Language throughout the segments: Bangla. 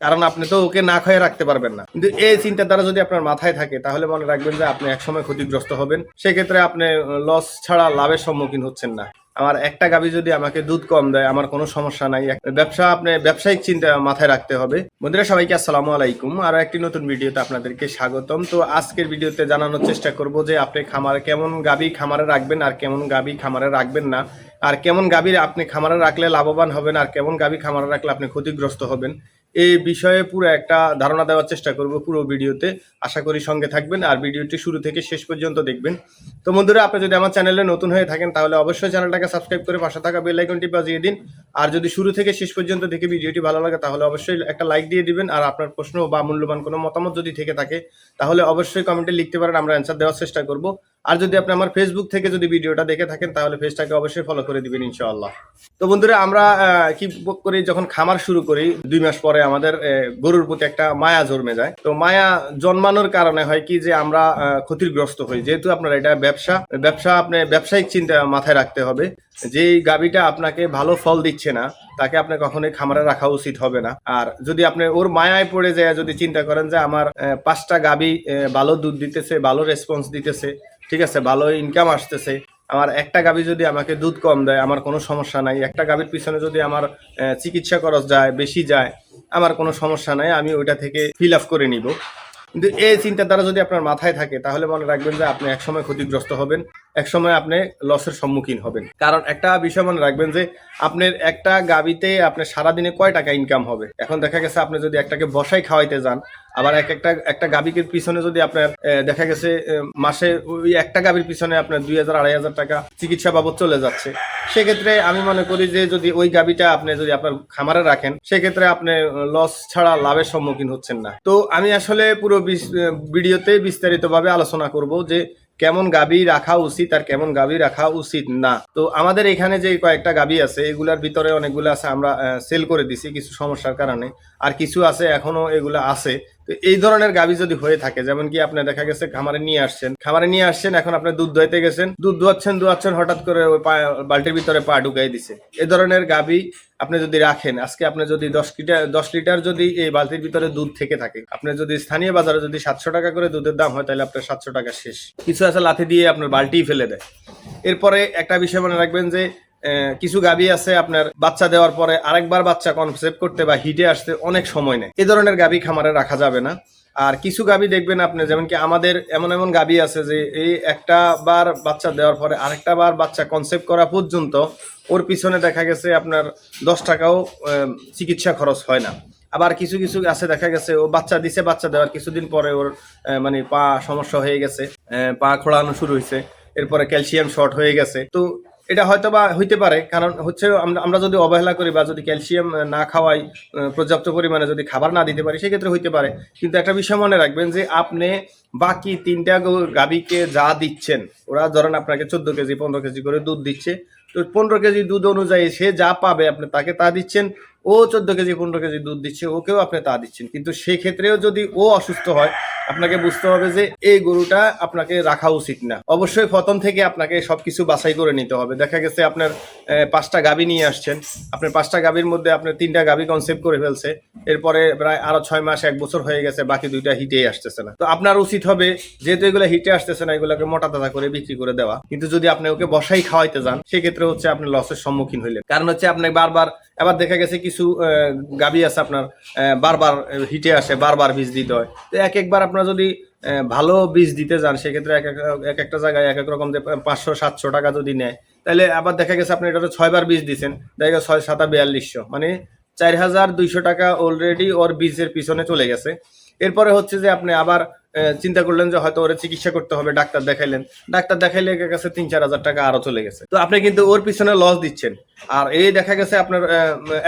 কারণ আপনি তো ওকে না খেয়ে রাখতে পারবেন না। কিন্তু এই চিন্তাধারা যদি আপনার মাথায় থাকে তাহলে মনে রাখবেন যে আপনি একসময় ক্ষতিগ্রস্ত হবেন। সেক্ষেত্রে আপনি লস ছাড়া লাভের সম্মুখীন হচ্ছেন না। আমার একটা গাভী যদি আমাকে দুধ কম দেয় আমার কোনো সমস্যা নাই। ব্যবসা আপনি ব্যবসায়িক চিন্তা মাথায় রাখতে হবে। বন্ধুরা সবাইকে আসসালামু আলাইকুম। আরো একটি নতুন ভিডিওতে আপনাদেরকে স্বাগতম। তো আজকের ভিডিওতে জানানোর চেষ্টা করব যে আপনি খামারে কেমন গাভী খামারে রাখবেন আর কেমন গাভী খামারে রাখবেন না, আর কেমন গাভী আপনি খামারে রাখলে লাভবান হবেন আর কেমন গাভী খামারে রাখলে আপনি ক্ষতিগ্রস্ত হবেন। এই বিষয়ে পুরো একটা ধারণা দেওয়ার চেষ্টা করব পুরো ভিডিওতে। আশা করি সঙ্গে থাকবেন আর ভিডিওটি শুরু থেকে শেষ পর্যন্ত দেখবেন। তো বন্ধুরা, আপনি যদি আমার চ্যানেলে নতুন হয়ে থাকেন তাহলে অবশ্যই চ্যানেলটাকে সাবস্ক্রাইব করে পাশে থাকা বেল আইকনটি বাজিয়ে দিন। আর যদি শুরু থেকে শেষ পর্যন্ত দেখে ভিডিওটি ভালো লাগে তাহলে অবশ্যই একটা লাইক দিয়ে দিবেন। আর আপনার প্রশ্ন বা মূল্যবান কোনো মতামত যদি থেকে থাকে তাহলে অবশ্যই কমেন্টে লিখতে পারেন, আমরা অ্যান্সার দেওয়ার চেষ্টা করব। আর যদি আপনি আমার ফেসবুক থেকে যদি ভিডিওটা দেখে থাকেন তাহলে পেজটাকে অবশ্যই ফলো করে দিবেন ইনশাআল্লাহ। তো বন্ধুরা, আমরা কি করি, যখন খামার শুরু করি 2 মাস পরে আমাদের গরুর প্রতি একটা মায়া জন্মে যায়। তো মায়া জন্মানোর কারণে হয় কি যে আমরা ক্ষতিগ্রস্ত হই। যেহেতু আপনার এটা ব্যবসা আপনি ব্যবসায়িক চিন্তা মাথায় রাখতে হবে। যে গাভীটা আপনাকে ভালো ফল দিচ্ছে না তাকে আপনি কখনোই খামারে রাখা উচিত হবে না। আর যদি আপনি ওর মায়ায় পড়ে যায় যদি চিন্তা করেন যে আমার 5টা গাভী ভালো দুধ দিতেছে, ভালো রেসপন্স দিতেছে, ঠিক আছে, ভালো ইনকাম আসতেছে, আমার একটা গাভী যদি আমাকে দুধ কম দেয় আমার কোনো সমস্যা নাই, একটা গাভীর পিছনে যদি আমার চিকিৎসা খরচ যায় বেশি যায় আমার কোনো সমস্যা নাই, আমি ওইটা থেকে ফিল আপ করে নিব। কিন্তু এই চিন্তাধারা যদি আপনার মাথায় থাকে তাহলে মনে রাখবেন যে আপনি একসময় ক্ষতিগ্রস্ত হবেন, একসময় আপনি লসের সম্মুখীন হবেন। কারণ একটা বিষয় মনে রাখবেন যে আপনার একটা গাভীতে আপনার সারাদিনে কয় টাকা ইনকাম হবে। এখন দেখা গেছে আপনি যদি একটাকে বসাই খাওয়াইতে যান, আবার একটা গাভীকে পিছনে যদি আপনার দেখা গেছে মাসে ওই একটা গাভীর পিছনে আপনার 2000-2500 টাকা চিকিৎসা বাবদ চলে যাচ্ছে, সেক্ষেত্রে আমি মনে করি যে যদি ওই গাভীটা আপনি যদি আপনার খামারে রাখেন সেক্ষেত্রে আপনি লস ছাড়া লাভের সম্মুখীন হচ্ছেন না। তো আমি আসলে পুরো ভিডিওতে বিস্তারিতভাবে আলোচনা করব যে কেমন গাভী রাখা উচিত আর কেমন গাভী রাখা উচিত না। তো আমাদের এখানে যে কয়েকটা গাভী আছে এগুলার ভিতরে অনেকগুলো আছে আমরা সেল করে দিছি কিছু সমস্যার কারণে, আর কিছু আছে এখনো এগুলা আছে। তো এই ধরনের গাভী যদি হয়ে থাকে, যেমন কি আপনি দেখা গেছে খামারে নিয়ে আসছেন, এখন আপনি দুধ দোয়াইতে গেছেন, দুধ দোয়াচ্ছেন হঠাৎ করে ওই বালতির ভিতরে পা ঢুকাই দিছে, এ ধরনের গাভী আপনি যদি রাখেন, আজকে আপনি যদি 10 লিটার যদি এই বালতির ভিতরে দুধ থেকে থাকে, আপনি যদি স্থানীয় বাজারে যদি 700 টাকা করে দুধের দাম হয় তাহলে আপনার 700 টাকা শেষ। কিছু আছে লাথি দিয়ে আপনার বালতি ফেলে দেয়। এরপরে একটা বিষয় মনে রাখবেন যে কিছু গাভী আছে আপনার বাচ্চা দেওয়ার পরে আরেকবার বাচ্চা কনসেপ্ট করতে বা হিটে আসতে অনেক সময় নেয়, এ ধরনের গাভী খামারে রাখা যাবে না। আর কিছু গাভী দেখবেন আপনি, যেমন কি আমাদের এমন গাভী আছে যে এই একটা বার বাচ্চা দেওয়ার পরে আরেকটা বার বাচ্চা কনসেপ্ট করা পর্যন্ত ওর পিছনে দেখা গেছে আপনার 10 টাকাও চিকিৎসা খরচ হয় না। আবার কিছু আছে দেখা গেছে ও বাচ্চা দিছে, বাচ্চা দেওয়ার কিছুদিন পরে ওর মানে পা সমস্যা হয়ে গেছে, পা খোঁড়ানো শুরু হয়েছে, এরপরে ক্যালসিয়াম শর্ট হয়ে গেছে। তো এটা হয়তো বা হইতে পারে, কারণ হচ্ছে আমরা যদি অবহেলা করি বা যদি ক্যালসিয়াম না খাওয়াই, পর্যাপ্ত পরিমাণে যদি খাবার না দিতে পারি সেক্ষেত্রে হইতে পারে। কিন্তু একটা বিষয় মনে রাখবেন যে আপনি বাকি 3টা গাভীকে যা দিচ্ছেন, ওরা ধরেন আপনাকে 14 কেজি 15 কেজি করে দুধ দিচ্ছে, তো 15 কেজি দুধ অনুযায়ী সে যা পাবে আপনি তাকে তা দিচ্ছেন, ও 14 কেজি 15 কেজি দুধ দিচ্ছে ওকেও আপনি তা দিচ্ছেন। কিন্তু সেই ক্ষেত্রেও যদি ও অসুস্থ হয় আপনাকে বুঝতে হবে যে এই গরুটা আপনাকে রাখা উচিত না। অবশ্যই প্রথম থেকে আপনাকে সবকিছু বাছাই করে নিতে হবে। দেখা গেছে আপনার 5টা গাভী নিয়ে আসছেন, আপনার 5টা গাভীর মধ্যে আপনার 3টা গাভী কনসেপ্ট করে ফেলছে, এরপরে প্রায় আরো 6 মাস 1 বছর হয়ে গেছে, বাকি 2টা হিটে আসতেছে না। তো আপনার উচিত হবে যেহেতু এগুলো হিটে আসতেছে না এগুলোকে মোটা তাজা করে বিক্রি করে দেওয়া। কিন্তু যদি আপনি ওকে বসাই খাওয়াইতে যান সেক্ষেত্রে হচ্ছে আপনি লসের সম্মুখীন হইলেন। কারণ হচ্ছে আপনি বারবার, আবার দেখা গেছে কিছু গাভী আছে আপনার বারবার হিটে আসে, বারবার বীজ দিতে হয়। তো একবার আপনার যদি ভালো বীজ দিতে যান সেক্ষেত্রে এক একটা জায়গায় এক এক রকম যে 500-700 টাকা যদি নেয়, তাহলে আবার দেখা গেছে আপনি এটা 6 বার বীজ দিচ্ছেন, দেখা গেছে 6-7-4200 মানে 4200 টাকা অলরেডি ওর বীজের পিছনে চলে গেছে। এরপরে হচ্ছে যে আপনি আবার চিন্তা করলেন যে হয়তো ওরে চিকিৎসা করতে হবে, ডাক্তার দেখাইলে কাছে 3-4 হাজার টাকা আরো চলে গেছে। তো আপনি কিন্তু ওর পিছনে লস দিচ্ছেন। আর এই দেখা গেছে আপনার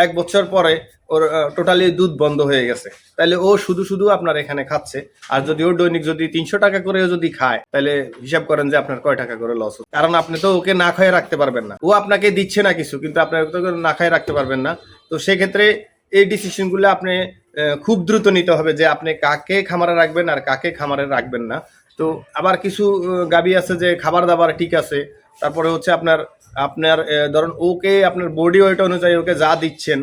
1 বছর পরে ওর টোটালি দুধ বন্ধ হয়ে গেছে, তাহলে ও শুধু আপনার এখানে খাচ্ছে। আর যদি ওর দৈনিক যদি 300 টাকা করে যদি খায় তাহলে হিসাব করেন যে আপনার কয় টাকা করে লস হচ্ছে। কারণ আপনি তো ওকে না খেয়ে রাখতে পারবেন না, ও আপনাকে দিচ্ছে না কিছু কিন্তু আপনি না খেয়ে রাখতে পারবেন না। তো সেক্ষেত্রে এই ডিসিশনগুলো আপনি খুব দ্রুত নিতে হবে যে আপনি কাকে খামারে রাখবেন আর কাকে খামারে রাখবেন না। তো আবার কিছু গাভী আছে যে খাবার দাবার ঠিক আছে, তারপরে হচ্ছে আপনার আপনার ধরুন ওকে আপনার বডি ওয়েট অনুযায়ী ওকে যা দিচ্ছেন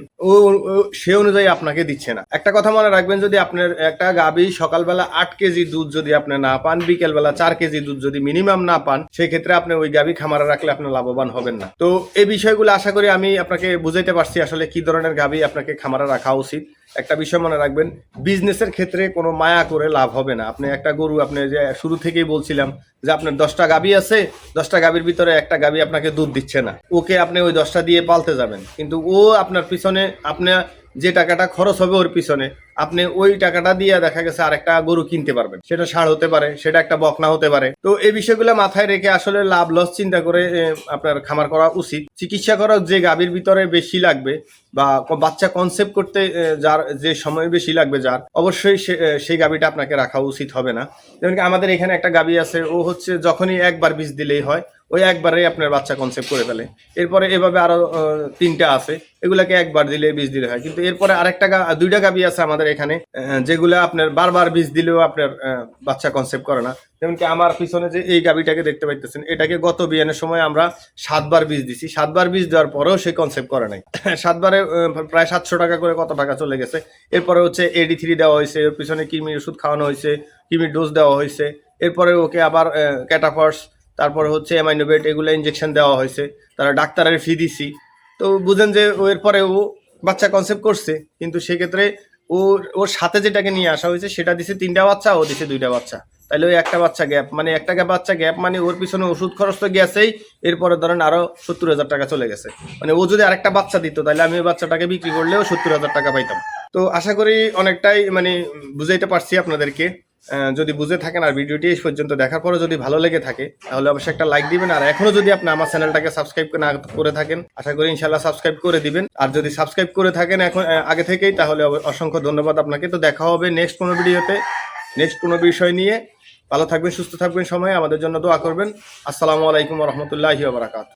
সে অনুযায়ী আপনাকে দিচ্ছে না। একটা কথা মনে রাখবেন, যদি আপনার একটা গাভী সকালবেলা 8 কেজি দুধ যদি আপনি না পান, বিকেলবেলা 4 কেজি দুধ যদি মিনিমাম না পান, সেই ক্ষেত্রে আপনি ওই গাভী খামারে রাখলে আপনি লাভবান হবেন না। তো এই বিষয়গুলো আশা করি আমি আপনাকে বুঝাইতে পারছি আসলে কি ধরনের গাভী আপনাকে খামারে রাখা উচিত। একটা বিষয় মনে রাখবেন, বিজনেসের ক্ষেত্রে কোনো মায়া করে লাভ হবে না। আপনি একটা গরু, আপনি যে শুরু থেকেই বলছিলাম যে আপনার 10টা গাভী আছে, 10টা গাভীর ভিতরে একটা গাভী আপনাকে দুধ দিচ্ছে না, ওকে আপনি ওই 10টা দিয়ে পালতে যাবেন, কিন্তু ও আপনার পিছনে আপনার যে টাকাটা খরচ হবে ওর পিছনে আপনি ওই টাকাটা দিয়ে দেখা গেছে আরেকটা গরু কিনতে পারবেন। সেটা ষাঁড় হতে পারে, সেটা একটা বকনা হতে পারে। তো এই বিষয়গুলো মাথায় রেখে আসলে লাভ লস চিন্তা করে আপনার খামার করা উচিত। চিকিৎসা করা যে গাভীর ভিতরে বেশি লাগবে বা বাচ্চা কনসেপ্ট করতে যার যে সময় বেশি লাগবে, যার অবশ্যই সেই গাভীটা আপনাকে রাখা উচিত হবে না। যেমন কি আমাদের এখানে একটা গাভী আছে, ও হচ্ছে যখনই একবার বীজ দিলেই হয়, ওই একবারেই আপনার বাচ্চা কনসেপ্ট করে ফেলে। এরপরে এভাবে আরো 3টা আছে, এগুলাকে একবার দিলে বীজ দিলে হয়। কিন্তু এরপরে আরেকটা 2টা গাভী আছে আমাদের এখানে, যেগুলো আপনার বারবার বীজ দিলেও আপনার বাচ্চা কনসেপ্ট করে না। যেমন কি আমার পিছনে যে এই গাভীটাকে দেখতে পাইতেছেন, এটাকে গত বিয়ানের সময় আমরা 7বার বীজ দিছি। 7বার বীজ দেওয়ার পরেও সে কনসেপ্ট করে নাই। 7বারে প্রায় 700 টাকা করে কত টাকা চলে গেছে। এরপরে হচ্ছে AD3 দেওয়া হয়েছে, ওর পিছনে কৃমির ওষুধ খাওয়ানো হয়েছে, কৃমির ডোজ দেওয়া হয়েছে। এরপরে ওকে আবার ক্যাটাফর্স, তারপর হচ্ছে অ্যামাইনোবেট, এগুলো ইনজেকশন দেওয়া হয়েছে। তারা ডাক্তারের ফি দিছি। তো বুঝেন যে এরপরে ও বাচ্চা কনসেপ্ট করছে, কিন্তু সেক্ষেত্রে ওর সাথে যেটাকে নিয়ে আসা হয়েছে সেটা দিছে 3টা বাচ্চা, ও দিছে 2টা বাচ্চা। তাহলে ওই একটা বাচ্চা গ্যাপ, মানে একটা বাচ্চা গ্যাপ, মানে ওর পিছনে ওষুধ খরচ তো গেছেই, এরপরে ধরেন আরো 70,000 টাকা চলে গেছে। মানে ও যদি আরেকটা বাচ্চা দিত, তাহলে আমি ওই বাচ্চাটাকে বিক্রি করলেও 70,000 টাকা পাইতাম। তো আশা করি অনেকটাই মানে বুঝাইতে পারছি আপনাদেরকে। যদি বুঝে থাকেন আর ভিডিওটি এই পর্যন্ত দেখার পরে যদি ভালো লেগে থাকে, তাহলে অবশ্যই একটা লাইক দিবেন। আর এখনো যদি আপনি আমার চ্যানেলটাকে সাবস্ক্রাইব না করে থাকেন, আশা করি ইনশাল্লাহ সাবস্ক্রাইব করে দিবেন। আর যদি সাবস্ক্রাইব করে থাকেন এখন আগে থেকেই, তাহলে অসংখ্য ধন্যবাদ আপনাকে। তো দেখা হবে নেক্সট কোনো ভিডিওতে, নেক্সট কোনো বিষয় নিয়ে। ভালো থাকবেন, সুস্থ থাকবেন, সময় আমাদের জন্য দোয়া করবেন। আসসালামু আলাইকুম ওয়া রাহমাতুল্লাহি ওয়া বারাকাতুহু।